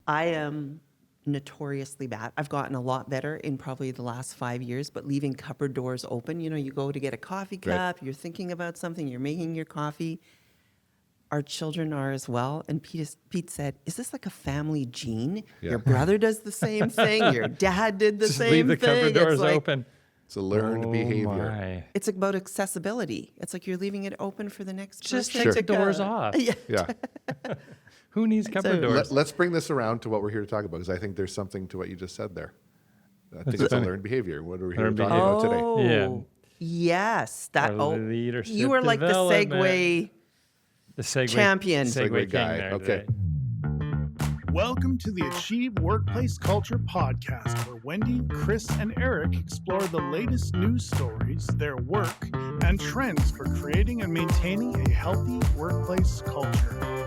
I am notoriously bad. I've gotten a lot better in probably the last 5 years, but leaving cupboard doors open, you go to get a coffee cup, you're thinking about something, you're making your coffee. Our children are as well. And Pete said, is this like a family gene? Yeah. Your brother does the same thing. Your dad did the Just same leave the thing. cupboard doors It's like, open. It's a learned behavior. My. It's about accessibility. It's like you're leaving it open for the next Just person. take the doors off. Yeah. Yeah. Who needs cupboard doors? Let's bring this around to what we're here to talk about, because I think there's something to what you just said there. I think it's a learned behavior. What are we here to talk about today? Oh, yes. Our leadership You were like the segue champion. Segue king guy. there Okay. today. Welcome to the Achieve Workplace Culture podcast, where Wendy, Chris, and Eric explore the latest news stories, their work, and trends for creating and maintaining a healthy workplace culture.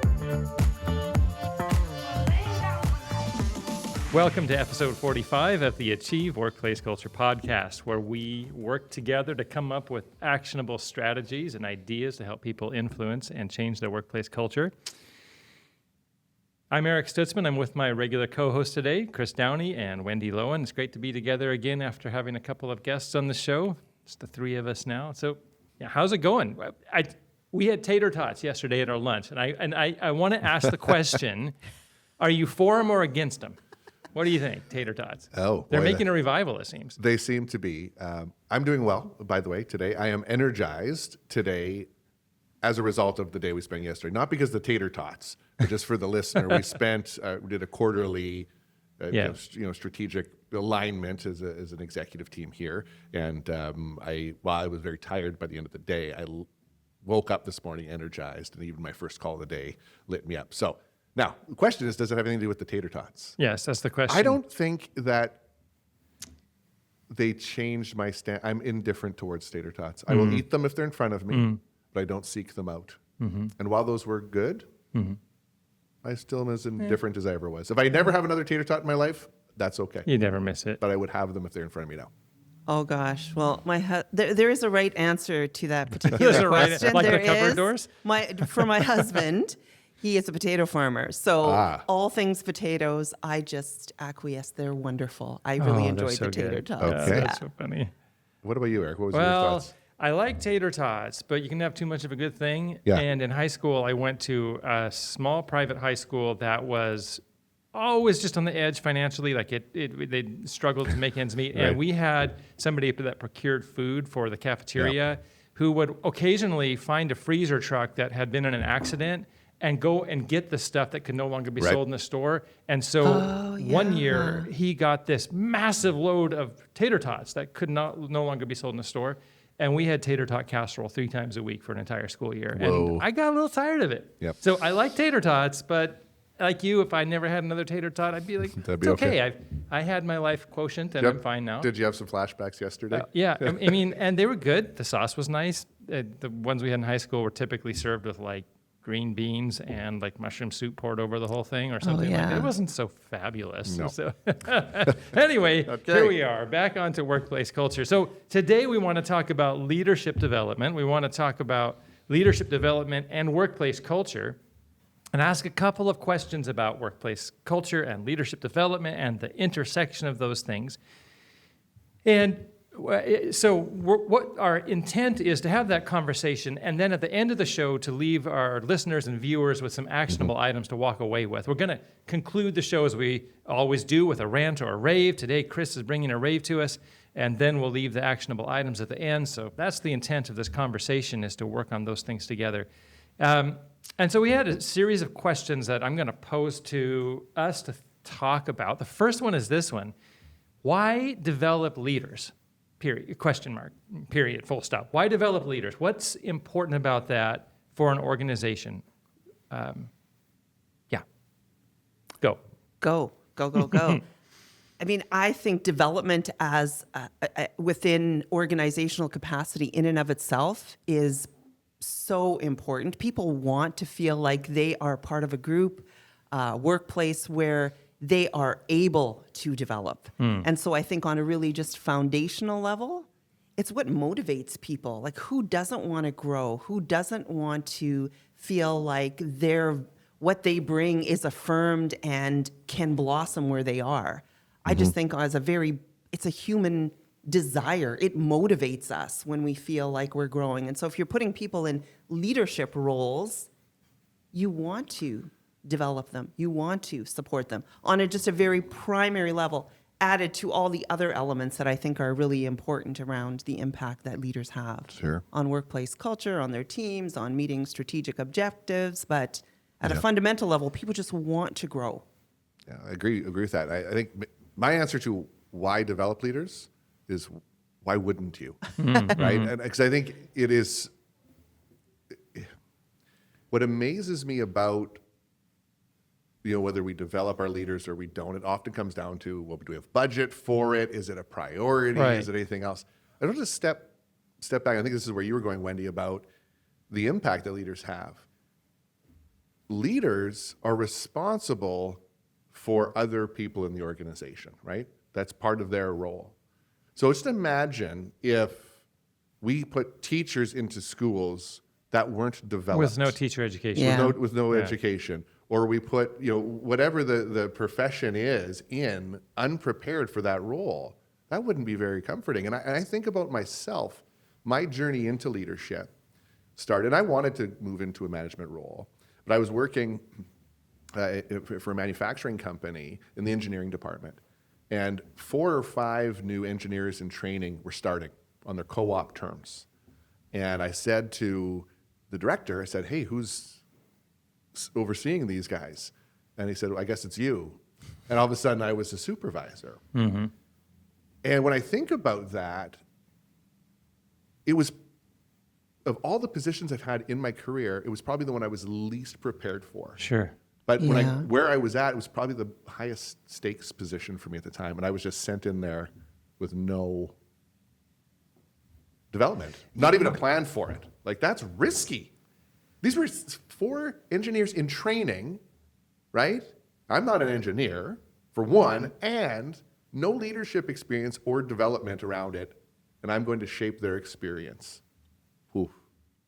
Welcome to episode 45 of the Achieve Workplace Culture podcast, where we work together to come up with actionable strategies and ideas to help people influence and change their workplace culture. I'm Eric Stutzman. I'm with my regular co-host today, Chris Downey and Wendy Loewen. It's great to be together again after having a couple of guests on the show. It's the three of us now. So, yeah, how's it going? We had tater tots yesterday at our lunch, and I want to ask the question: are you for them or against them? What do you think, tater tots? Oh, they're boy, making a revival, it seems. They seem to be. I'm doing well, by the way, today. I am energized today as a result of the day we spent yesterday. Not because the tater tots, but just for the listener. We did a quarterly strategic alignment as an executive team here. And while I was very tired by the end of the day, I woke up this morning energized, and even my first call of the day lit me up. So now, the question is, does it have anything to do with the tater tots? Yes, that's the question. I don't think that they changed my stand. I'm indifferent towards tater tots. I will eat them if they're in front of me, but I don't seek them out. And while those were good, I still am as indifferent as I ever was. If I never have another tater tot in my life, that's okay. You never miss it. But I would have them if they're in front of me now. Oh gosh. Well, there is a right answer to that particular There's a right- question. like the There cupboard is. doors? For my husband, he is a potato farmer. So all things potatoes, I just acquiesce. They're wonderful. I really enjoyed so the tater good. tots. Okay. That's so funny. What about you, Eric? What was your Well, thoughts? I like tater tots, but you can have too much of a good thing. Yeah. And in high school, I went to a small private high school that was always just on the edge financially. Like they struggled to make ends meet. Right. And we had somebody that procured food for the cafeteria who would occasionally find a freezer truck that had been in an accident and go and get the stuff that could no longer be sold in the store. And so one year he got this massive load of tater tots that could no longer be sold in the store. And we had tater tot casserole 3 times a week for an entire school year. Whoa. And I got a little tired of it. Yep. So I like tater tots, but like you, if I never had another tater tot, I'd be like, That'd be it's okay. okay. I had my life quotient and I'm fine now. Did you have some flashbacks yesterday? Yeah, I mean, and they were good. The sauce was nice. The ones we had in high school were typically served with like green beans and like mushroom soup poured over the whole thing or something like that. It wasn't so fabulous. No. So anyway, Okay. Here we are, back onto workplace culture. So today we want to talk about leadership development. We want to talk about leadership development and workplace culture and ask a couple of questions about workplace culture and leadership development and the intersection of those things. And so what our intent is to have that conversation, and then at the end of the show to leave our listeners and viewers with some actionable items to walk away with. We're going to conclude the show as we always do with a rant or a rave. Today, Chris is bringing a rave to us, and then we'll leave the actionable items at the end. So that's the intent of this conversation, is to work on those things together. And so we had a series of questions that I'm going to pose to us to talk about. The first one is this one: why develop leaders? Period, question mark, period, full stop. Why develop leaders? What's important about that for an organization? Go. I mean, I think development as within organizational capacity in and of itself is so important. People want to feel like they are part of a group, workplace where they are able to develop. And so I think on a really just foundational level, it's what motivates people. Like, who doesn't want to grow? Who doesn't want to feel like their what they bring is affirmed and can blossom where they are. I just think it's a human desire. It motivates us when we feel like we're growing. And so if you're putting people in leadership roles, you want to develop them. You want to support them on just a very primary level, added to all the other elements that I think are really important around the impact that leaders have on workplace culture, on their teams, on meeting strategic objectives. But at a fundamental level, people just want to grow. Yeah, I agree with that. I think my answer to why develop leaders is why wouldn't you, right? And because I think it is what amazes me about whether we develop our leaders or we don't. It often comes down to, well, do we have budget for it? Is it a priority? Right. Is it anything else? I don't just step back. I think this is where you were going, Wendy, about the impact that leaders have. Leaders are responsible for other people in the organization, right? That's part of their role. So just imagine if we put teachers into schools that weren't developed. With no teacher education. Yeah. With no education. Or we put, whatever the profession is in, unprepared for that role. That wouldn't be very comforting. And I think about myself, my journey into leadership started, I wanted to move into a management role, but I was working for a manufacturing company in the engineering department. And 4 or 5 new engineers in training were starting on their co-op terms. And I said to the director, I said, hey, who's overseeing these guys? And he said, well, I guess it's you. And all of a sudden I was a supervisor. Mm-hmm. And when I think about that, it was, of all the positions I've had in my career, it was probably the one I was least prepared for. Sure. But where I was at, it was probably the highest stakes position for me at the time. And I was just sent in there with no development, not even a plan for it. Like, that's risky. These were 4 engineers in training, right? I'm not an engineer, for one, and no leadership experience or development around it, and I'm going to shape their experience. Ooh,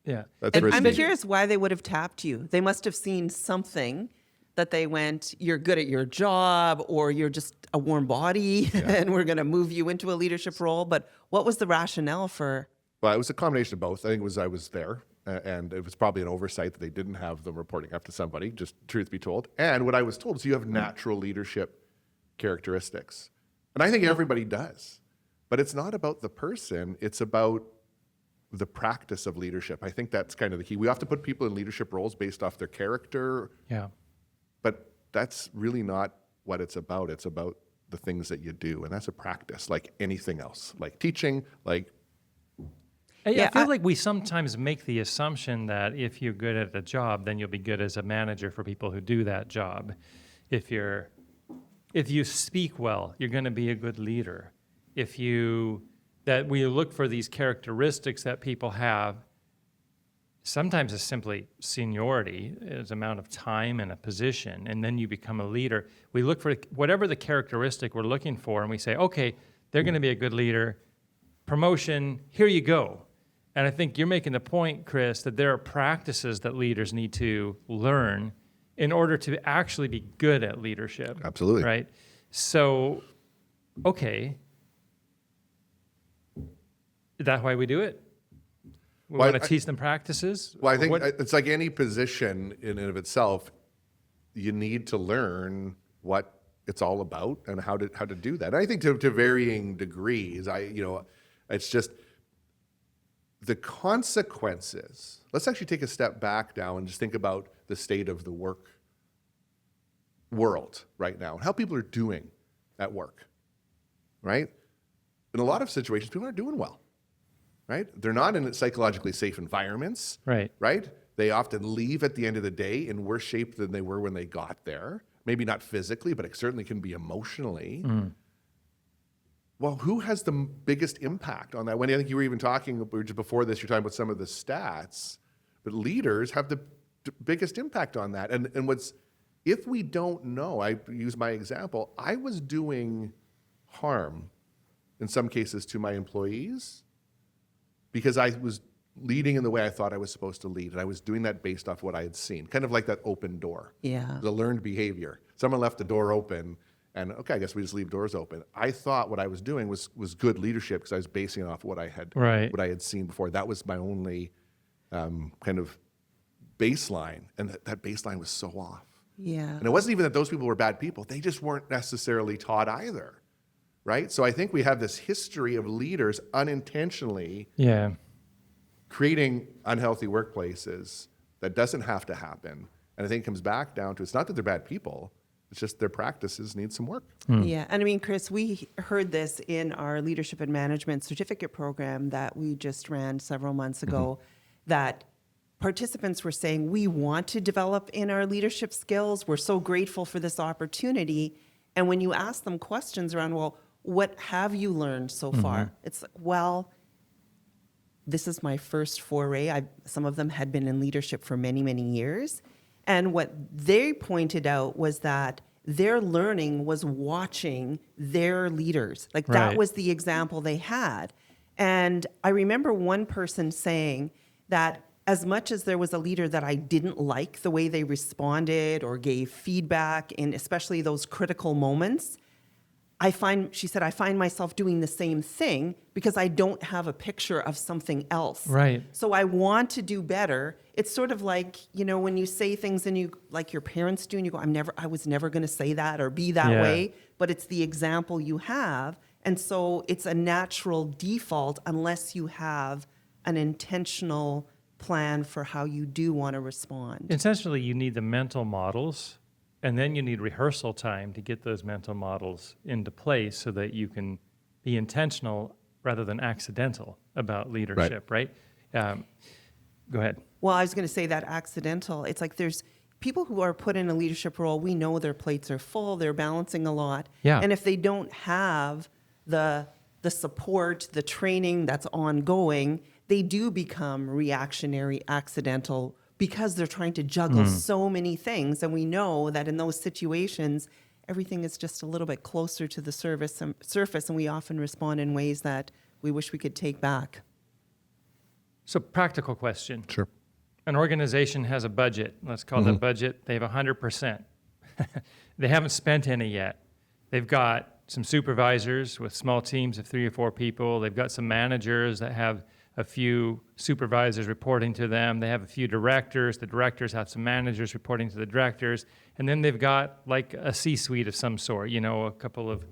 Yeah. that's And risky. I'm curious why they would have tapped you. They must have seen something that they went, you're good at your job, or you're just a warm body, and we're going to move you into a leadership role. But what was the rationale for? Well, it was a combination of both. I think it was I was there, and it was probably an oversight that they didn't have them reporting up to somebody, just truth be told. And what I was told is you have natural leadership characteristics. And I think everybody does. But it's not about the person, it's about the practice of leadership. I think that's kind of the key. We have to put people in leadership roles based off their character, Yeah. but that's really not what it's about. It's about the things that you do, and that's a practice like anything else, like teaching, like I feel like we sometimes make the assumption that if you're good at a job, then you'll be good as a manager for people who do that job. If you speak well, you're going to be a good leader. That we look for these characteristics that people have, sometimes it's simply seniority, is amount of time and a position, and then you become a leader. We look for whatever the characteristic we're looking for, and we say, okay, they're going to be a good leader. Promotion, here you go. And I think you're making the point, Chris, that there are practices that leaders need to learn in order to actually be good at leadership. Absolutely. Right? So, okay. Is that why we do it? We Well, want to teach them practices? Well, I think What- it's like any position in and of itself. You need to learn what it's all about and how to do that. And I think to varying degrees. It's just the consequences. Let's actually take a step back now and just think about the state of the work world right now and how people are doing at work. Right? In a lot of situations, people aren't doing well. Right? They're not in psychologically safe environments. Right. Right? They often leave at the end of the day in worse shape than they were when they got there. Maybe not physically, but it certainly can be emotionally. Well, who has the biggest impact on that? Wendy, I think you were even talking, just before this, you're talking about some of the stats, but leaders have the biggest impact on that. And if we don't know, I use my example, I was doing harm in some cases to my employees because I was leading in the way I thought I was supposed to lead. And I was doing that based off what I had seen, kind of like that open door. Yeah. The learned behavior. Someone left the door open, and okay, I guess we just leave doors open. I thought what I was doing was good leadership because I was basing it off what I had seen before. That was my only kind of baseline, and that baseline was so off. Yeah. And it wasn't even that those people were bad people. They just weren't necessarily taught either, right? So I think we have this history of leaders unintentionally creating unhealthy workplaces that doesn't have to happen. And I think it comes back down to, it's not that they're bad people, it's just their practices need some work. Yeah, and I mean, Chris, we heard this in our leadership and management certificate program that we just ran several months ago, that participants were saying, we want to develop in our leadership skills. We're so grateful for this opportunity. And when you ask them questions around, well, what have you learned so far? It's like, well, this is my first foray. Some of them had been in leadership for many, many years. And what they pointed out was that their learning was watching their leaders. Like that was the example they had. And I remember one person saying that as much as there was a leader that I didn't like the way they responded or gave feedback in especially those critical moments, she said, I find myself doing the same thing because I don't have a picture of something else. Right. So I want to do better. It's sort of like, when you say things and you, like your parents do, and you go, I was never going to say that or be that way, but it's the example you have. And so it's a natural default unless you have an intentional plan for how you do want to respond. Essentially, you need the mental models, and then you need rehearsal time to get those mental models into place so that you can be intentional rather than accidental about leadership, right? Go ahead. Well, I was going to say that accidental, it's like there's people who are put in a leadership role, we know their plates are full, they're balancing a lot. Yeah. And if they don't have the support, the training that's ongoing, they do become reactionary, accidental, because they're trying to juggle so many things. And we know that in those situations, everything is just a little bit closer to the surface, and we often respond in ways that we wish we could take back. So, practical question. Sure. An organization has a budget. Let's call the budget. They have 100%. They haven't spent any yet. They've got some supervisors with small teams of 3 or 4 people. They've got some managers that have a few supervisors reporting to them. They have a few directors. The directors have some managers reporting to the directors. And then they've got like a C-suite of some sort, a couple of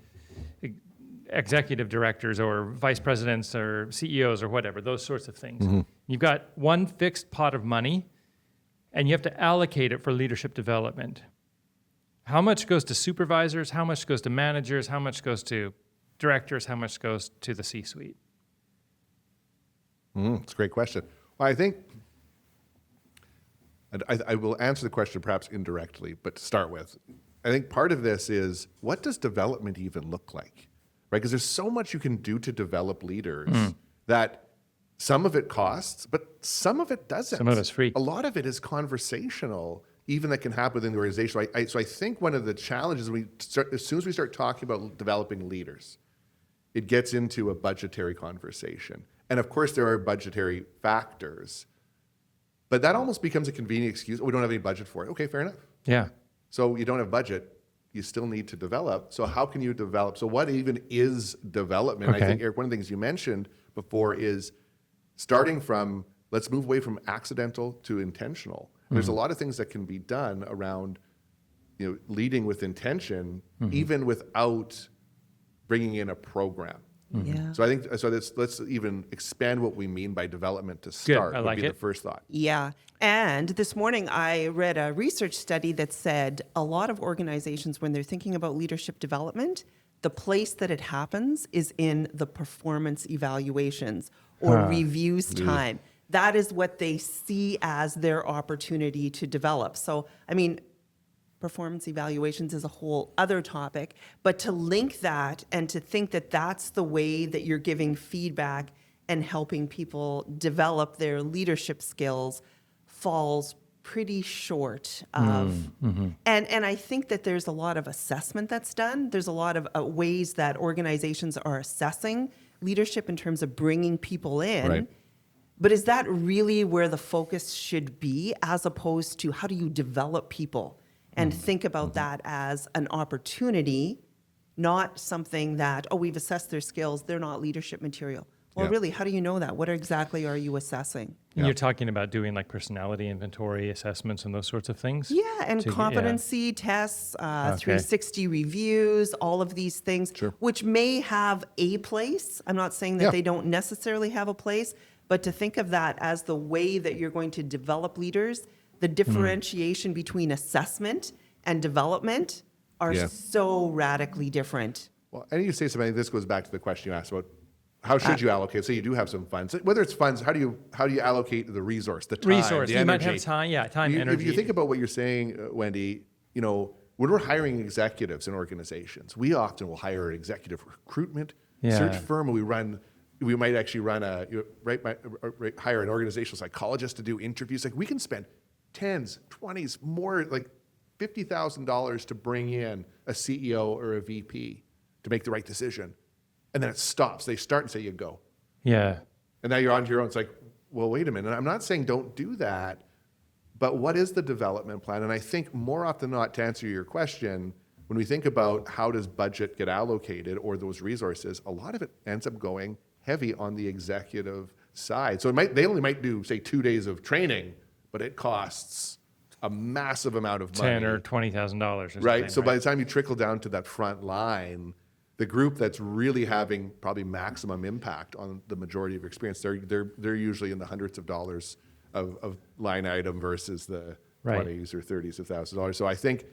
executive directors or vice presidents or CEOs or whatever, those sorts of things. You've got one fixed pot of money, and you have to allocate it for leadership development. How much goes to supervisors? How much goes to managers? How much goes to directors? How much goes to the C-suite? It's a great question. Well, I think I will answer the question perhaps indirectly, but to start with, I think part of this is, what does development even look like? Right? Because there's so much you can do to develop leaders that some of it costs, but some of it doesn't. Some of it's free. A lot of it is conversational, even that can happen within the organization. So I think one of the challenges, as soon as we start talking about developing leaders, it gets into a budgetary conversation. And of course, there are budgetary factors, but that almost becomes a convenient excuse. Oh, we don't have any budget for it. Okay, fair enough. Yeah. So you don't have budget. You still need to develop. So how can you develop? So what even is development? Okay. I think, Eric, one of the things you mentioned before is starting from, let's move away from accidental to intentional. There's a lot of things that can be done around, leading with intention, even without bringing in a program. Yeah. So I think let's even expand what we mean by development to start. I like would be it. the first thought. Yeah. And this morning I read a research study that said a lot of organizations, when they're thinking about leadership development, the place that it happens is in the performance evaluations or reviews time. That is what they see as their opportunity to develop. So, I mean, performance evaluations is a whole other topic, but to link that and to think that that's the way that you're giving feedback and helping people develop their leadership skills falls pretty short of, and I think that there's a lot of assessment that's done. There's a lot of ways that organizations are assessing leadership in terms of bringing people in. Right. But is that really where the focus should be, as opposed to how do you develop people and think about that as an opportunity, not something that, oh, we've assessed their skills, they're not leadership material. Well, Yeah. really, how do you know that? What exactly are you assessing? And you're talking about doing like personality inventory assessments and those sorts of things? Yeah, and To- yeah. competency tests, 360 reviews, all of these things, which may have a place. I'm not saying that Yeah. they don't necessarily have a place, but to think of that as the way that you're going to develop leaders, the differentiation between assessment and development are Yeah. so radically different. Well, and you say something. This goes back to the question you asked about how should you allocate. So you do have some funds. Whether it's funds, how do you allocate the resource, the time, Resource. the You might energy? have time, time, If energy. you think about what you're saying, Wendy, when we're hiring executives in organizations, we often will hire an executive recruitment search firm, and we might actually hire an organizational psychologist to do interviews. Like we can spend tens, 20s, more, like $50,000 to bring in a CEO or a VP to make the right decision. And then it stops. They start and say, you go. Yeah. And now you're on your own. It's like, well, wait a minute. And I'm not saying don't do that, but what is the development plan? And I think more often than not, to answer your question, when we think about how does budget get allocated or those resources, a lot of it ends up going heavy on the executive side. So they only might do, say, 2 days of training, but it costs a massive amount of money. $10,000 or $20,000 or something. Right. So by the time you trickle down to that front line, the group that's really having probably maximum impact on the majority of your experience, they're usually in the hundreds of dollars of line item versus the 20s or 30s of thousands of dollars. So I think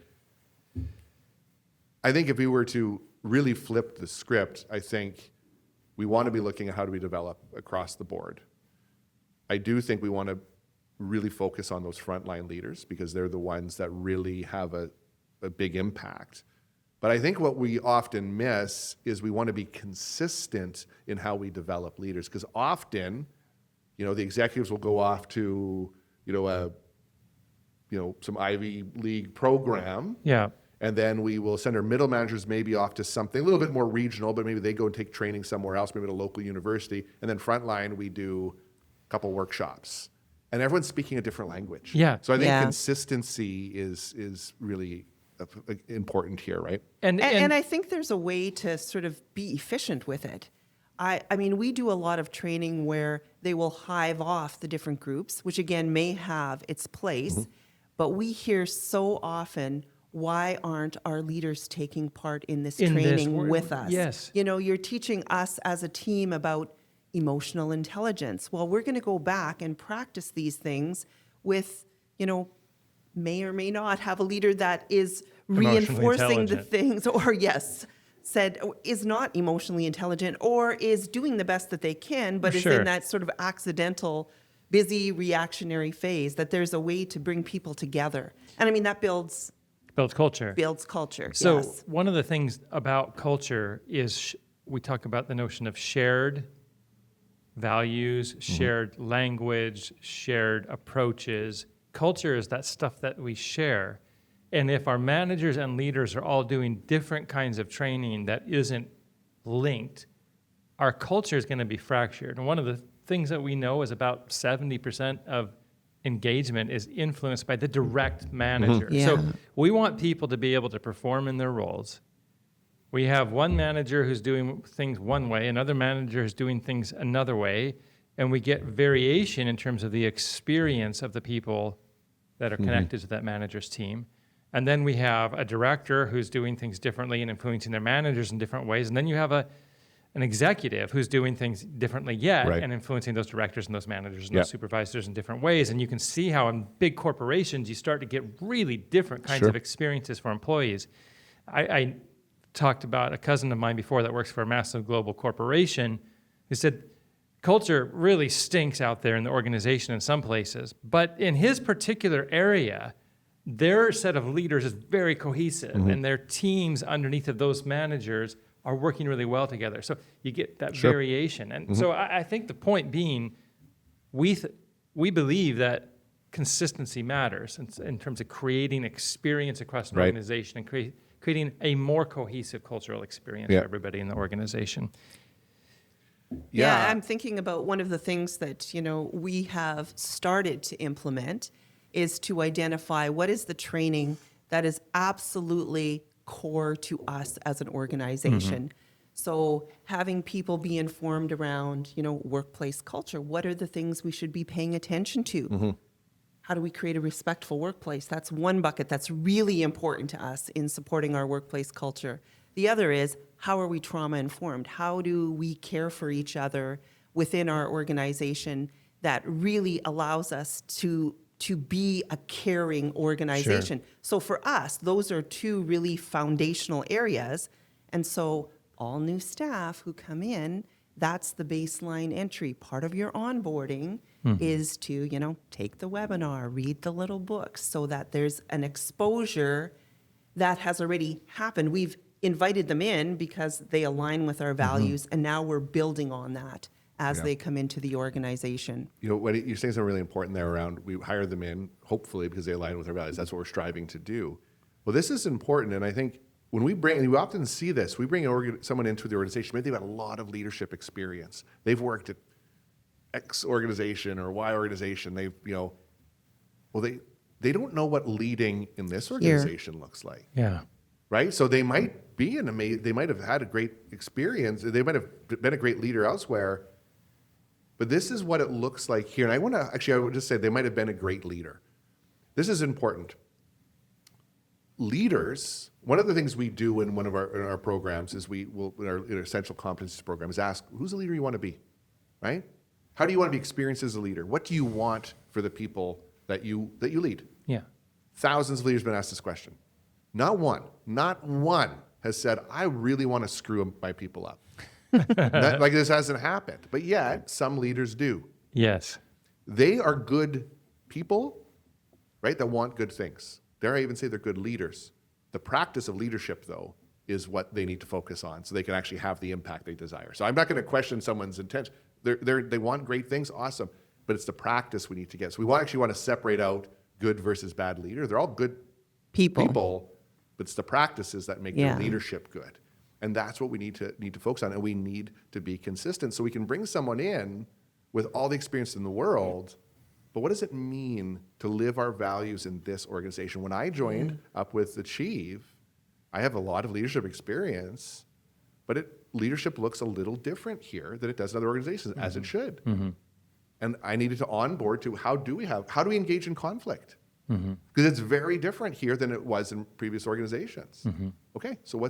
if we were to really flip the script, I think we want to be looking at how do we develop across the board. I do think we want to really focus on those frontline leaders because they're the ones that really have a big impact. But I think what we often miss is we want to be consistent in how we develop leaders, because often, the executives will go off to, some Ivy League program. Yeah. And then we will send our middle managers maybe off to something a little bit more regional, but maybe they go and take training somewhere else, maybe at a local university. And then frontline, we do a couple workshops. And everyone's speaking a different language. Yeah. So I think Yeah. consistency is really important here, right? And I think there's a way to sort of be efficient with it. I mean, we do a lot of training where they will hive off the different groups, which again may have its place, but we hear so often, why aren't our leaders taking part in this training with us? Yes. You're teaching us as a team about emotional intelligence. Well, we're going to go back and practice these things with, may or may not have a leader that is reinforcing the intelligent. things, or is not emotionally intelligent, or is doing the best that they can, but is Sure. in that sort of accidental, busy reactionary phase, that there's a way to bring people together. And I mean, that builds culture. culture. So Yes. one of the things about culture is we talk about the notion of shared values, shared language, shared approaches. Culture is that stuff that we share. And if our managers and leaders are all doing different kinds of training that isn't linked, our culture is going to be fractured. And one of the things that we know is about 70% of engagement is influenced by the direct manager. Yeah. So we want people to be able to perform in their roles. We have one manager who's doing things one way, another manager who's doing things another way, and we get variation in terms of the experience of the people that are connected to that manager's team. And then we have a director who's doing things differently and influencing their managers in different ways. And then you have an executive who's doing things differently yet and influencing those directors and those managers and those supervisors in different ways. And you can see how in big corporations you start to get really different kinds of experiences for employees. I talked about a cousin of mine before that works for a massive global corporation who said culture really stinks out there in the organization in some places. But in his particular area, their set of leaders is very cohesive, and their teams underneath of those managers are working really well together. So you get that variation. And so I think the point being, we believe that consistency matters in terms of creating experience across an organization and creating a more cohesive cultural experience for everybody in the organization. Yeah, I'm thinking about one of the things that, we have started to implement is to identify what is the training that is absolutely core to us as an organization. So having people be informed around, workplace culture. What are the things we should be paying attention to? How do we create a respectful workplace? That's one bucket that's really important to us in supporting our workplace culture. The other is, how are we trauma informed? How do we care for each other within our organization that really allows us to be a caring organization? Sure. So for us, those are two really foundational areas. And so all new staff who come in, that's the baseline entry. Part of your onboarding is to, take the webinar, read the little books so that there's an exposure that has already happened. We've invited them in because they align with our values, and now we're building on that as they come into the organization. What you're saying something really important there around we hire them in, hopefully, because they align with our values. That's what we're striving to do. Well, this is important, and I think when we often see this, we bring someone into the organization, maybe they've got a lot of leadership experience. They've worked at X organization or Y organization. They don't know what leading in this organization looks like. Yeah. Right? So they might be they might have had a great experience. They might have been a great leader elsewhere. But this is what it looks like here. And I would just say they might have been a great leader. This is important. Leaders, one of the things we do in in our programs is in our essential competencies program is ask, who's the leader you want to be, right? How do you want to be experienced as a leader? What do you want for the people that you lead? Yeah. Thousands of leaders have been asked this question. Not one has said, I really want to screw my people up. This hasn't happened. But yet, some leaders do. Yes. They are good people, right, that want good things. Dare I even say they're good leaders. The practice of leadership, though, is what they need to focus on so they can actually have the impact they desire. So I'm not going to question someone's intention. They want great things, awesome, but it's the practice we need to get. So we actually want to separate out good versus bad leader. They're all good people, but it's the practices that make their leadership good. And that's what we need to focus on, and we need to be consistent so we can bring someone in with all the experience in the world, but what does it mean to live our values in this organization? When I joined up with Achieve, I have a lot of leadership experience, but leadership looks a little different here than it does in other organizations, as it should. And I needed to onboard to how do we engage in conflict? Because it's very different here than it was in previous organizations. Okay, so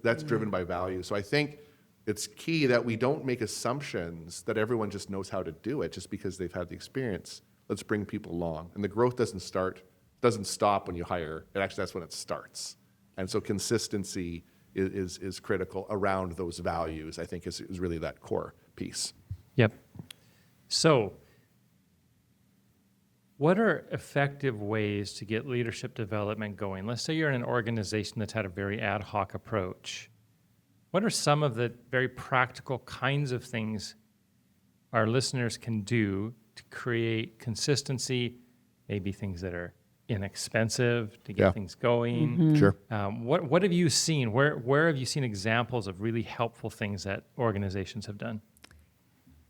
that's driven by value. So I think it's key that we don't make assumptions that everyone just knows how to do it just because they've had the experience. Let's bring people along. And the growth doesn't stop when you hire. That's when it starts. And so consistency is critical around those values, I think is really that core piece. Yep. So, what are effective ways to get leadership development going? Let's say you're in an organization that's had a very ad hoc approach. What are some of the very practical kinds of things our listeners can do to create consistency, maybe things that are inexpensive to get things going? Sure. What have you seen? Where have you seen examples of really helpful things that organizations have done?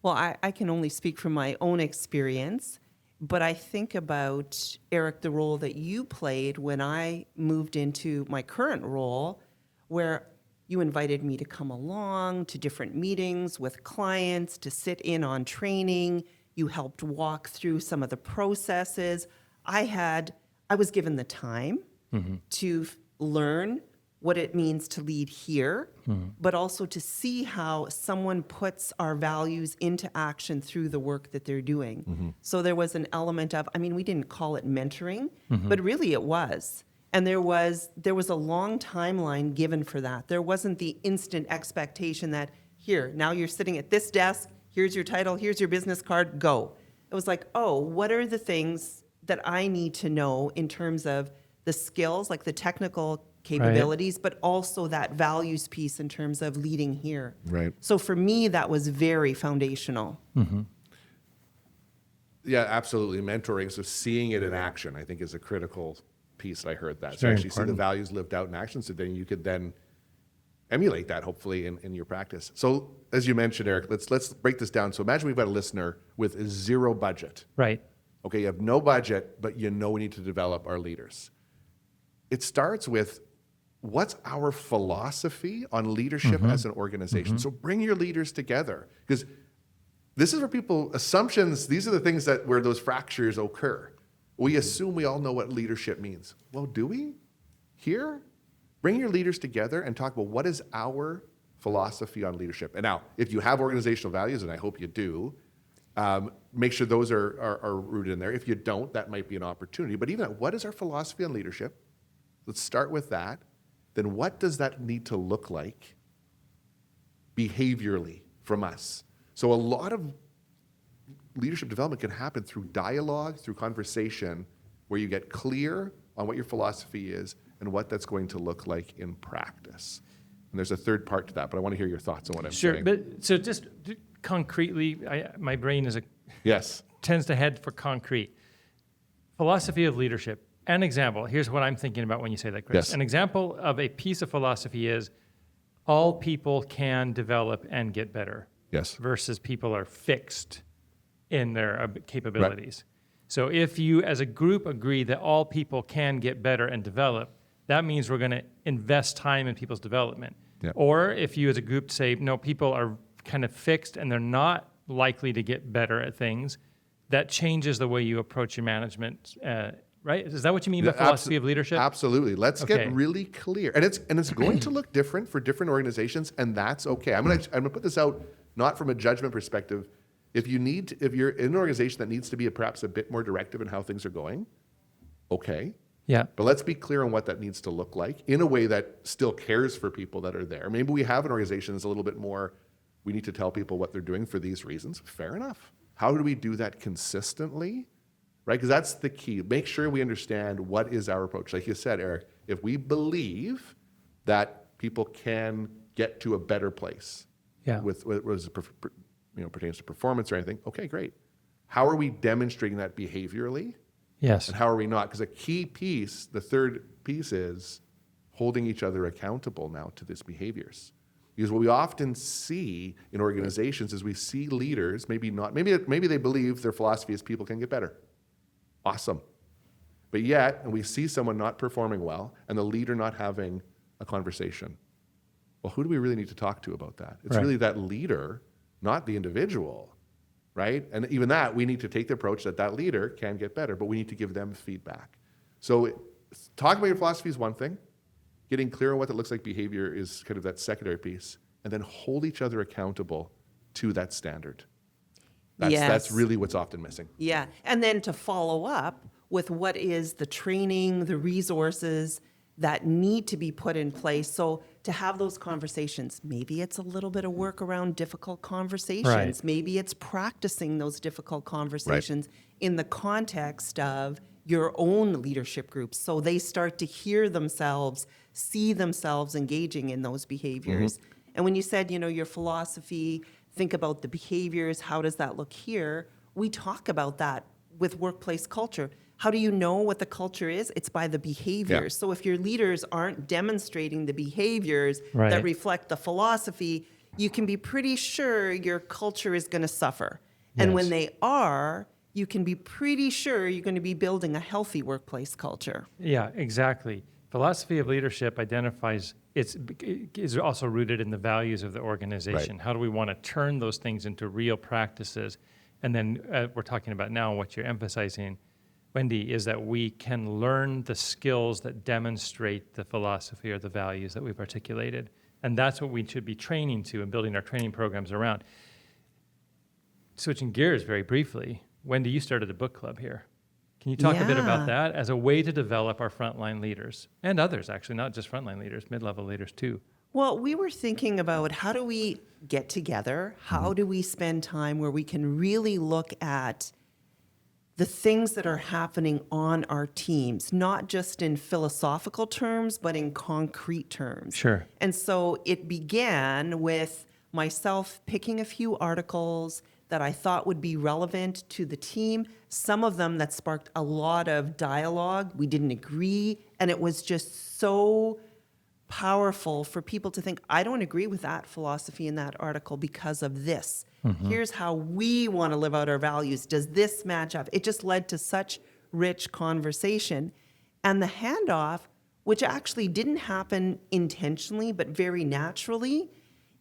Well, I can only speak from my own experience, but I think about, Eric, the role that you played when I moved into my current role, where you invited me to come along to different meetings with clients, to sit in on training. You helped walk through some of the processes. I was given the time to learn what it means to lead here, but also to see how someone puts our values into action through the work that they're doing. So there was an element of, we didn't call it mentoring, but really it was. And there was a long timeline given for that. There wasn't the instant expectation that, here, now you're sitting at this desk, here's your title, here's your business card, go. It was like, oh, what are the things that I need to know in terms of the skills, like the technical capabilities, but also that values piece in terms of leading here. Right. So for me, that was very foundational. Yeah, absolutely. Mentoring, so seeing it in action, I think is a critical piece. I heard that. It's So very actually see the important. values lived out in action, so then you could then, emulate that hopefully in your practice. So as you mentioned, Eric, let's break this down. So imagine we've got a listener with zero budget. Right. Okay, you have no budget, but you know we need to develop our leaders. It starts with what's our philosophy on leadership as an organization. So bring your leaders together, because this is where assumptions, these are the things where those fractures occur. We assume we all know what leadership means. Well, do we? Here? Bring your leaders together and talk about what is our philosophy on leadership. And now, if you have organizational values, and I hope you do, make sure those are rooted in there. If you don't, that might be an opportunity. But even what is our philosophy on leadership? Let's start with that. Then what does that need to look like behaviorally from us? So a lot of leadership development can happen through dialogue, through conversation, where you get clear on what your philosophy is and what that's going to look like in practice. And there's a third part to that, but I want to hear your thoughts on what I'm saying. Sure, but so just concretely, my brain Yes. tends to head for concrete. Philosophy of leadership. An example, here's what I'm thinking about when you say that, Chris. Yes. An example of a piece of philosophy is all people can develop and get better. Yes. Versus people are fixed in their capabilities. Right. So if you as a group agree that all people can get better and develop, that means we're going to invest time in people's development. Yeah. Or if you as a group say, no, people are kind of fixed and they're not likely to get better at things, that changes the way you approach your management. Right? Is that what you mean by philosophy of leadership? Absolutely. Let's get really clear. And it's going to look different for different organizations, and that's okay. I'm gonna put this out not from a judgment perspective. If you're in an organization that needs to be perhaps a bit more directive in how things are going, okay. Yeah. But let's be clear on what that needs to look like in a way that still cares for people that are there. Maybe we have an organization that's a little bit more, we need to tell people what they're doing for these reasons. Fair enough. How do we do that consistently? Right? Because that's the key. Make sure we understand what is our approach. Like you said, Eric, if we believe that people can get to a better place with pertains to performance or anything, okay, great. How are we demonstrating that behaviorally? Yes. And how are we not? Because a key piece, the third piece is holding each other accountable now to these behaviors. Because what we often see in organizations is we see leaders, maybe they believe their philosophy is people can get better. Awesome. But yet, and we see someone not performing well and the leader not having a conversation. Well, who do we really need to talk to about that? It's really that leader, not the individual, right? And even that, we need to take the approach that leader can get better, but we need to give them feedback. So talking about your philosophy is one thing. Getting clear on what that looks like behavior is kind of that secondary piece. And then hold each other accountable to that standard. That's really what's often missing. Yeah. And then to follow up with what is the training, the resources that need to be put in place. So to have those conversations, maybe it's a little bit of work around difficult conversations. Right. Maybe it's practicing those difficult conversations in the context of your own leadership groups. So they start to hear themselves, see themselves engaging in those behaviors. Mm-hmm. And when you said, your philosophy, think about the behaviors, how does that look here? We talk about that with workplace culture. How do you know what the culture is? It's by the behaviors. Yeah. So if your leaders aren't demonstrating the behaviors that reflect the philosophy, you can be pretty sure your culture is going to suffer. And when they are, you can be pretty sure you're going to be building a healthy workplace culture. Yeah, exactly. Philosophy of leadership identifies, is also rooted in the values of the organization. Right. How do we want to turn those things into real practices? And then we're talking about now what you're emphasizing, Wendy, is that we can learn the skills that demonstrate the philosophy or the values that we've articulated. And that's what we should be training to and building our training programs around. Switching gears very briefly, Wendy, you started a book club here. Can you talk a bit about that as a way to develop our frontline leaders and others, actually, not just frontline leaders, mid-level leaders too? Well, we were thinking about how do we get together? How do we spend time where we can really look at the things that are happening on our teams, not just in philosophical terms, but in concrete terms. Sure. And so it began with myself picking a few articles that I thought would be relevant to the team, some of them that sparked a lot of dialogue. We didn't agree, and it was just so powerful for people to think, I don't agree with that philosophy in that article because of this. Here's how we want to live out our values. Does this match up? It just led to such rich conversation. And the handoff, which actually didn't happen intentionally, but very naturally,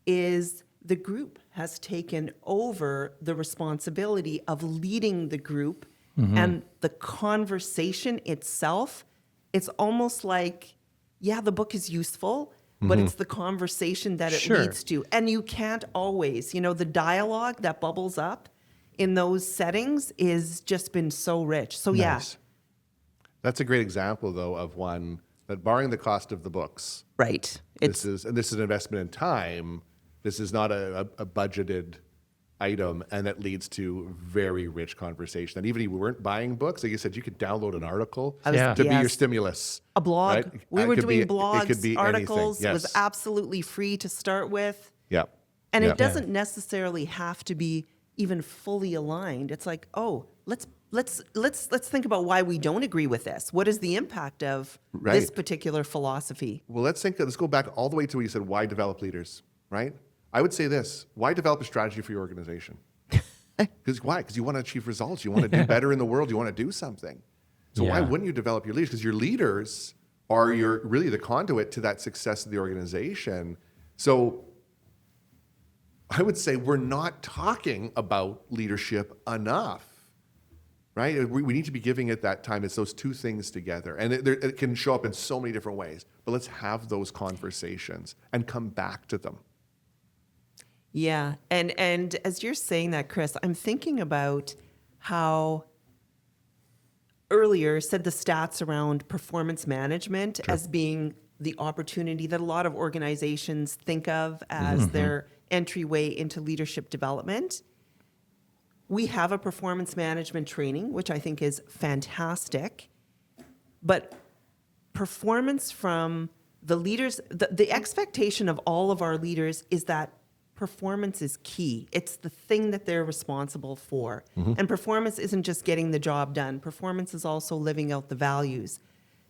is the group has taken over the responsibility of leading the group, and the conversation itself, it's almost like, yeah, the book is useful, but it's the conversation that it leads to. And you can't always, the dialogue that bubbles up in those settings is just been so rich. So Nice. That's a great example, though, of one that, barring the cost of the books, right. this is an investment in time. This is not a budgeted item, and that leads to very rich conversation. And even if you weren't buying books, like you said, you could download an article I was- Yeah. to be your yes. stimulus. A blog. right? We It were could doing be- blogs, it could be articles. anything. It was Yes. absolutely free to start with. Yeah. And Yeah. it doesn't necessarily have to be even fully aligned. It's like, oh, let's think about why we don't agree with this. What is the impact of this Right. particular philosophy? Well, let's go back all the way to what you said, why develop leaders, right? I would say this, why develop a strategy for your organization? Why? Because you want to achieve results. You want to do better in the world. You want to do something. So why Yeah. wouldn't you develop your leaders? Because your leaders are really the conduit to that success of the organization. So I would say we're not talking about leadership enough. Right? We need to be giving it that time. It's those two things together. And it can show up in so many different ways. But let's have those conversations and come back to them. Yeah. And as you're saying that, Chris, I'm thinking about how earlier said the stats around performance management as being the opportunity that a lot of organizations think of as their entryway into leadership development. We have a performance management training, which I think is fantastic. But performance from the leaders, the expectation of all of our leaders is that performance is key. It's the thing that they're responsible for. And performance isn't just getting the job done. Performance is also living out the values.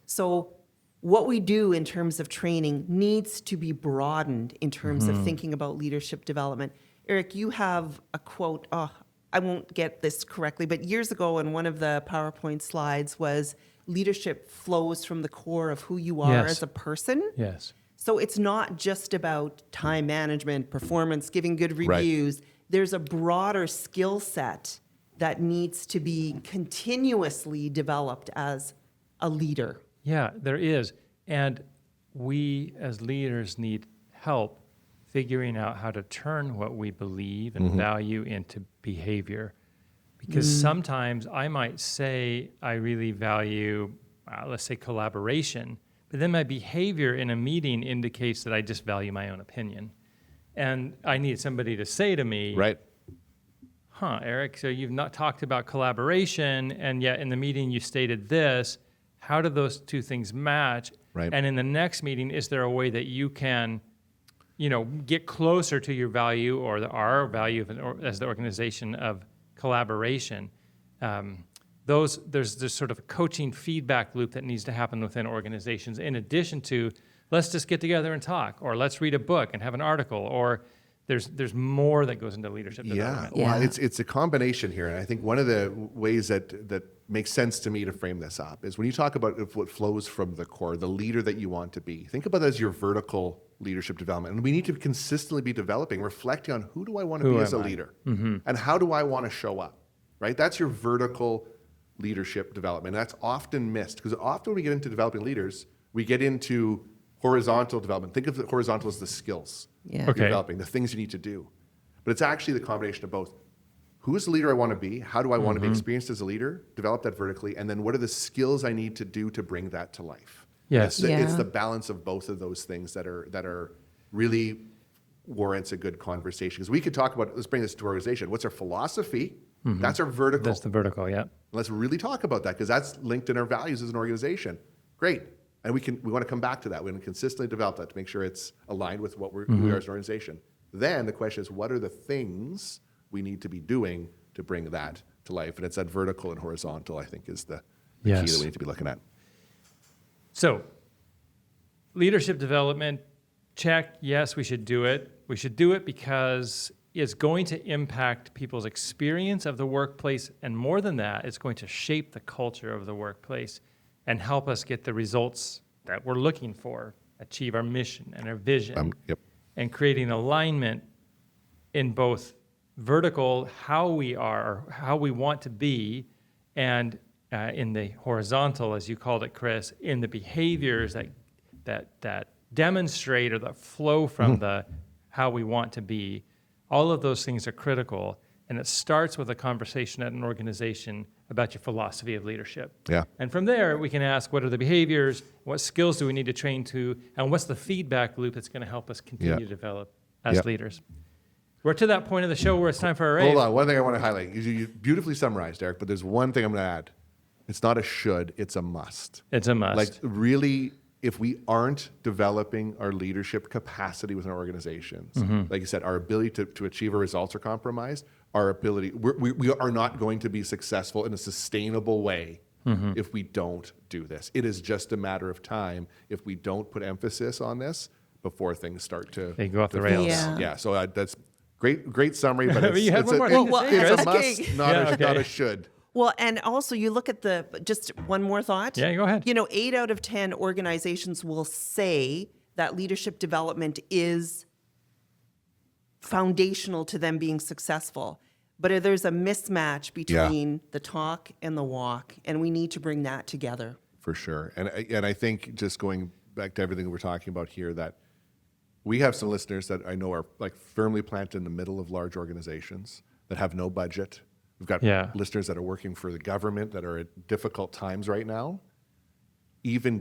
So what we do in terms of training needs to be broadened in terms of thinking about leadership development. Eric, you have a quote, I won't get this correctly, but years ago in one of the PowerPoint slides was leadership flows from the core of who you are Yes. as a person. Yes. So it's not just about time management, performance, giving good Right. reviews. There's a broader skill set that needs to be continuously developed as a leader. Yeah, there is. And we as leaders need help figuring out how to turn what we believe and value into behavior. Because sometimes I might say I really value, let's say, collaboration, but then my behavior in a meeting indicates that I just value my own opinion. And I need somebody to say to me, Right. Eric, so you've not talked about collaboration, and yet in the meeting you stated this. How do those two things match? Right. And in the next meeting, is there a way that you can, get closer to your value or our value as the organization of collaboration? There's sort of a coaching feedback loop that needs to happen within organizations, in addition to let's just get together and talk, or let's read a book and have an article, or there's more that goes into leadership development. Well, Yeah. it's a combination here. And I think one of the ways that makes sense to me to frame this up is when you talk about what flows from the core, the leader that you want to be, think about that as your vertical leadership development. And we need to consistently be developing, reflecting on who do I want to be as a leader and how do I want to show up, right? That's your vertical leadership development. And that's often missed because often when we get into developing leaders, we get into horizontal development. Think of the horizontal as the skills Yeah. you're Okay. developing, the things you need to do. But it's actually the combination of both. Who is the leader I want to be? How do I want to be experienced as a leader? Develop that vertically. And then what are the skills I need to do to bring that to life? Yes. It's Yeah. the balance of both of those things that are really warrants a good conversation. Because we could talk about, let's bring this to organization. What's our philosophy? That's our vertical. That's the vertical, yeah. Let's really talk about that because that's linked in our values as an organization. Great. And we want to come back to that. We want to consistently develop that to make sure it's aligned with what who we are as an organization. Then the question is, what are the things we need to be doing to bring that to life? And it's that vertical and horizontal, I think, is the key Yes. that we need to be looking at. So leadership development, check, yes, we should do it. We should do it because it's going to impact people's experience of the workplace, and more than that, it's going to shape the culture of the workplace and help us get the results that we're looking for, achieve our mission and our vision, Yep. and creating alignment in both vertical, how we are, or how we want to be, and in the horizontal, as you called it, Chris, in the behaviors that demonstrate or that flow from the how we want to be. All of those things are critical, and it starts with a conversation at an organization about your philosophy of leadership. Yeah. And from there, we can ask, what are the behaviors, what skills do we need to train to, and what's the feedback loop that's going to help us continue to develop as leaders. We're to that point of the show where it's time for our rave. Hold on. One thing I want to highlight. You beautifully summarized, Eric, but there's one thing I'm going to add. It's not a should, it's a must. It's a must. Like, really, if we aren't developing our leadership capacity within our organizations, like you said, our ability to achieve our results are compromised, our ability, we are not going to be successful in a sustainable way if we don't do this. It is just a matter of time if we don't put emphasis on this before things start to... They go off the rails. Yeah. So that's great summary, but You had it's one more thing to say, it's a Chris. must, not Yeah, a should. Well, and also you look at just one more thought. Yeah, go ahead. 8 out of 10 organizations will say that leadership development is foundational to them being successful. But there's a mismatch between the talk and the walk, and we need to bring that together. For sure. And I think, just going back to everything we're talking about here, that we have some listeners that I know are like firmly planted in the middle of large organizations that have no budget. We've got listeners that are working for the government that are at difficult times right now. Even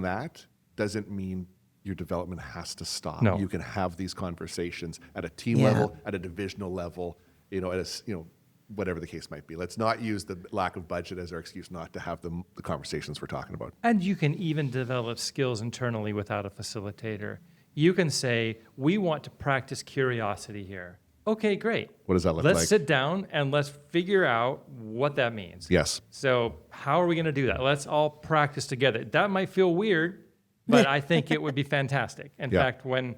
that doesn't mean your development has to stop. No. You can have these conversations at a team level, at a divisional level, whatever the case might be. Let's not use the lack of budget as our excuse not to have the conversations we're talking about. And you can even develop skills internally without a facilitator. You can say, we want to practice curiosity here. Okay, great. What does that look like? Let's sit down and let's figure out what that means. Yes. So how are we going to do that? Let's all practice together. That might feel weird, but I think it would be fantastic. In fact, when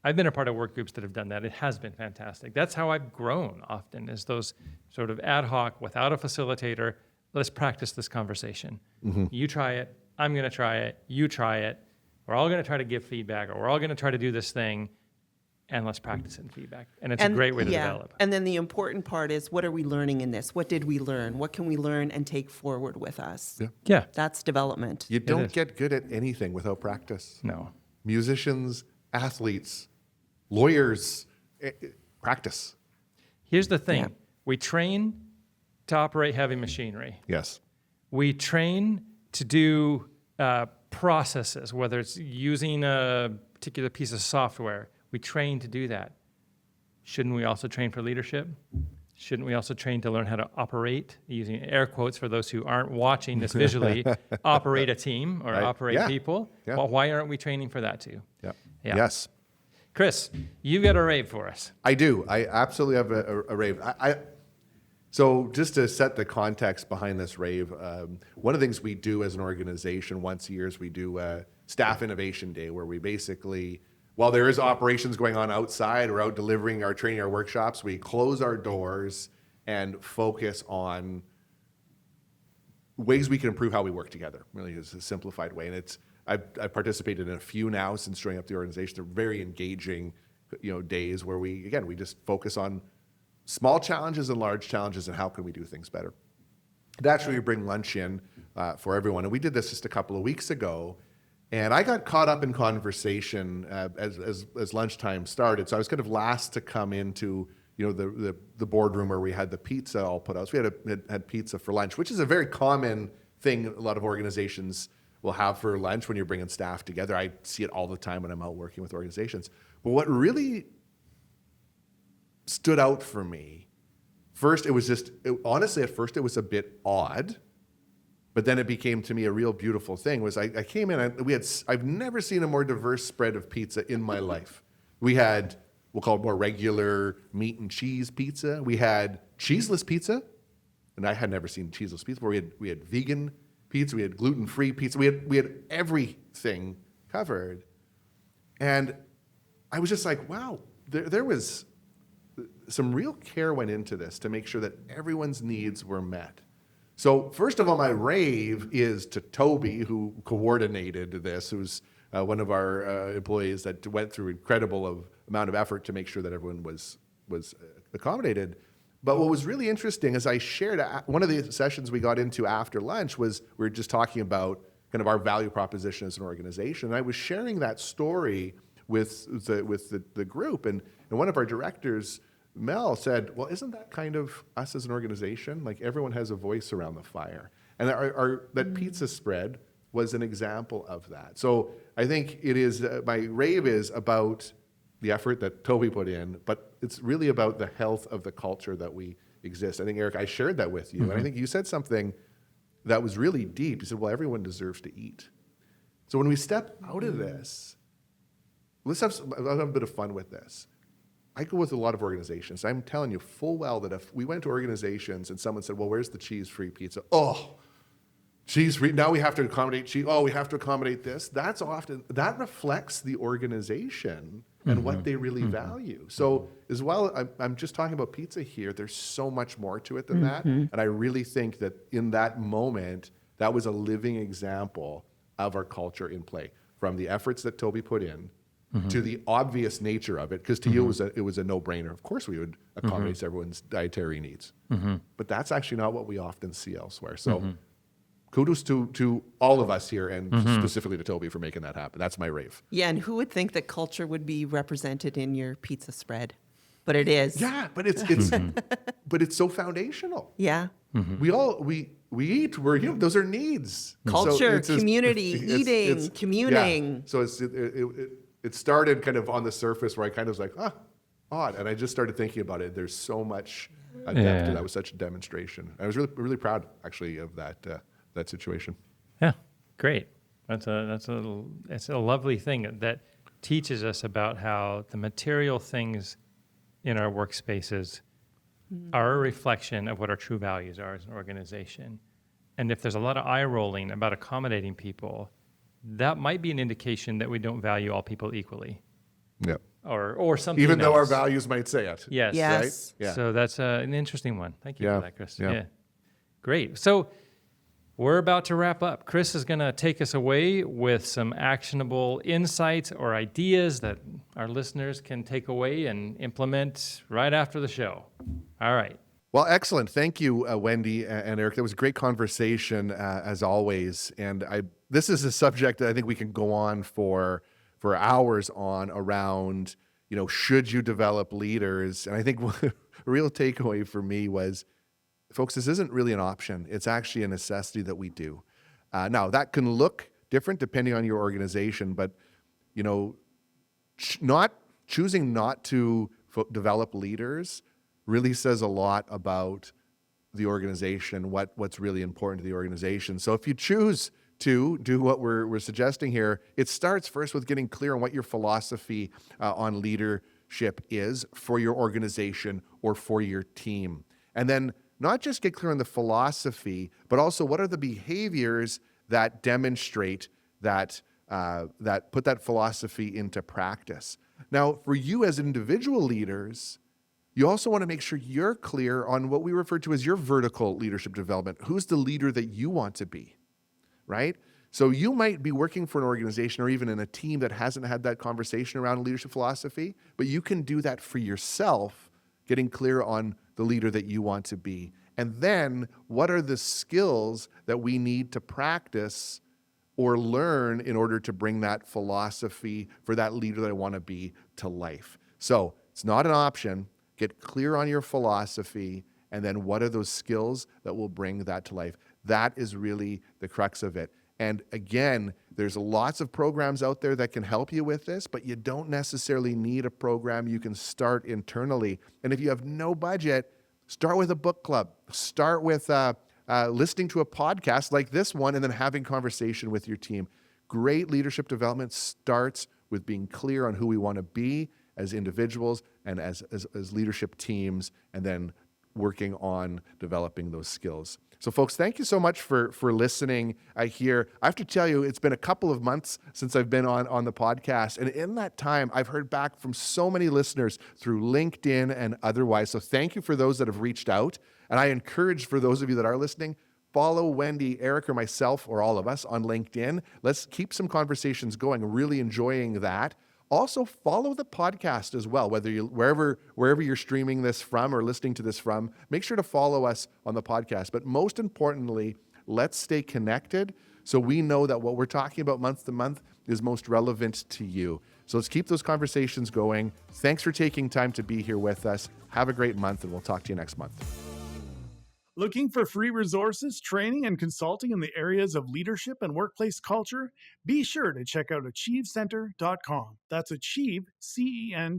I've been a part of work groups that have done that, it has been fantastic. That's how I've grown often, is those sort of ad hoc, without a facilitator, let's practice this conversation. You try it, I'm going to try it, you try it. We're all going to try to give feedback, or we're all going to try to do this thing, and let's practice it in feedback. And it's a great way to develop. And then the important part is, what are we learning in this? What did we learn? What can we learn and take forward with us? Yeah. That's development. You don't get good at anything without practice. No. Musicians, athletes, lawyers, practice. Here's the thing. We train to operate heavy machinery. Yes. We train to do processes, whether it's using a particular piece of software. We train to do that. Shouldn't we also train for leadership? Shouldn't we also train to learn how to operate, using air quotes for those who aren't watching this visually, operate a team or operate people? Yeah. Well, why aren't we training for that too? Yeah. Yeah. Yes. Chris, you've got a rave for us. I do. I absolutely have a rave. So just to set the context behind this rave, one of the things we do as an organization once a year is we do a Staff Innovation Day, where we basically, while there is operations going on outside, we're out delivering our training, our workshops, we close our doors and focus on ways we can improve how we work together. Really is a simplified way. And I've participated in a few now since joining up the organization. They're very engaging, days where we just focus on small challenges and large challenges and how can we do things better. Naturally, we bring lunch in for everyone. And we did this just a couple of weeks ago. And I got caught up in conversation as lunchtime started. So I was kind of last to come into the boardroom where we had the pizza all put out. So we had pizza for lunch, which is a very common thing a lot of organizations will have for lunch when you're bringing staff together. I see it all the time when I'm out working with organizations. But what really stood out for me, honestly, at first it was a bit odd. But then it became to me a real beautiful thing. Was I came in, I've never seen a more diverse spread of pizza in my life. We had, we'll call it more regular meat and cheese pizza. We had cheeseless pizza, and I had never seen cheeseless pizza. We had vegan pizza, we had gluten-free pizza, we had everything covered. And I was just like, wow, there was some real care went into this to make sure that everyone's needs were met. So first of all, my rave is to Toby, who coordinated this, who's one of our employees that went through incredible amount of effort to make sure that everyone was accommodated. But what was really interesting is I shared one of the sessions we got into after lunch was we were just talking about kind of our value proposition as an organization. And I was sharing that story with the group, and one of our directors, Mel, said, well, isn't that kind of us as an organization? Like everyone has a voice around the fire. And that pizza spread was an example of that. So I think it is, my rave is about the effort that Toby put in, but it's really about the health of the culture that we exist. I think, Eric, I shared that with you, and I think you said something that was really deep. You said, well, everyone deserves to eat. So when we step out of this, let's have a bit of fun with this. I go with a lot of organizations. I'm telling you full well that if we went to organizations and someone said, well, where's the cheese-free pizza? Oh, cheese-free, now we have to accommodate cheese. Oh, we have to accommodate this. That reflects the organization and what they really value. So as well, I'm just talking about pizza here. There's so much more to it than that. And I really think that in that moment, that was a living example of our culture in play, from the efforts that Toby put in to the obvious nature of it, because to you it was a no-brainer. Of course we would accommodate everyone's dietary needs. But that's actually not what we often see elsewhere. So kudos to all of us here, and specifically to Toby for making that happen. That's my rave. Yeah, and who would think that culture would be represented in your pizza spread? But it is. Yeah, but it's but it's so foundational. Yeah. We eat. We're human. Those are needs. Culture, So community, eating, communing. Yeah. So it started kind of on the surface where I kind of was like, odd. And I just started thinking about it. There's so much depth to that. Was such a demonstration. I was really, really proud, actually, of that situation. Yeah, great. It's a lovely thing that teaches us about how the material things in our workspaces are a reflection of what our true values are as an organization. And if there's a lot of eye rolling about accommodating people, that might be an indication that we don't value all people equally. Yeah. Or something Even though our else. values might say it. Yes. Yes. Right? Yeah. So that's an interesting one. Thank you Yeah. for that, Chris. Yeah. Great. So we're about to wrap up. Chris is going to take us away with some actionable insights or ideas that our listeners can take away and implement right after the show. All right. Well, excellent. Thank you, Wendy and Eric. That was a great conversation, as always. And this is a subject that I think we can go on for hours on around, should you develop leaders? And I think a real takeaway for me was, folks, this isn't really an option. It's actually a necessity that we do. Now, that can look different depending on your organization, but, choosing not to develop leaders really says a lot about the organization, what's really important to the organization. So if you choose to do what we're suggesting here, it starts first with getting clear on what your philosophy on leadership is for your organization or for your team. And then not just get clear on the philosophy, but also what are the behaviors that demonstrate that put that philosophy into practice. Now, for you as individual leaders, you also want to make sure you're clear on what we refer to as your vertical leadership development. Who's the leader that you want to be, right? So you might be working for an organization or even in a team that hasn't had that conversation around leadership philosophy, but you can do that for yourself, getting clear on the leader that you want to be. And then what are the skills that we need to practice or learn in order to bring that philosophy for that leader that I want to be to life? So it's not an option. Get clear on your philosophy, and then what are those skills that will bring that to life? That is really the crux of it. And again, there's lots of programs out there that can help you with this, but you don't necessarily need a program. You can start internally. And if you have no budget, start with a book club. Start with listening to a podcast like this one and then having conversation with your team. Great leadership development starts with being clear on who we want to be as individuals and as leadership teams, and then working on developing those skills. So folks, thank you so much for listening here. I have to tell you, it's been a couple of months since I've been on the podcast. And in that time, I've heard back from so many listeners through LinkedIn and otherwise. So thank you for those that have reached out. And I encourage for those of you that are listening, follow Wendy, Eric, or myself, or all of us on LinkedIn. Let's keep some conversations going. Really enjoying that. Also, follow the podcast as well, whether you wherever you're streaming this from or listening to this from. Make sure to follow us on the podcast. But most importantly, let's stay connected so we know that what we're talking about month to month is most relevant to you. So let's keep those conversations going. Thanks for taking time to be here with us. Have a great month, and we'll talk to you next month. Looking for free resources, training, and consulting in the areas of leadership and workplace culture? Be sure to check out achievecenter.com. That's achieve, CENTRE.com.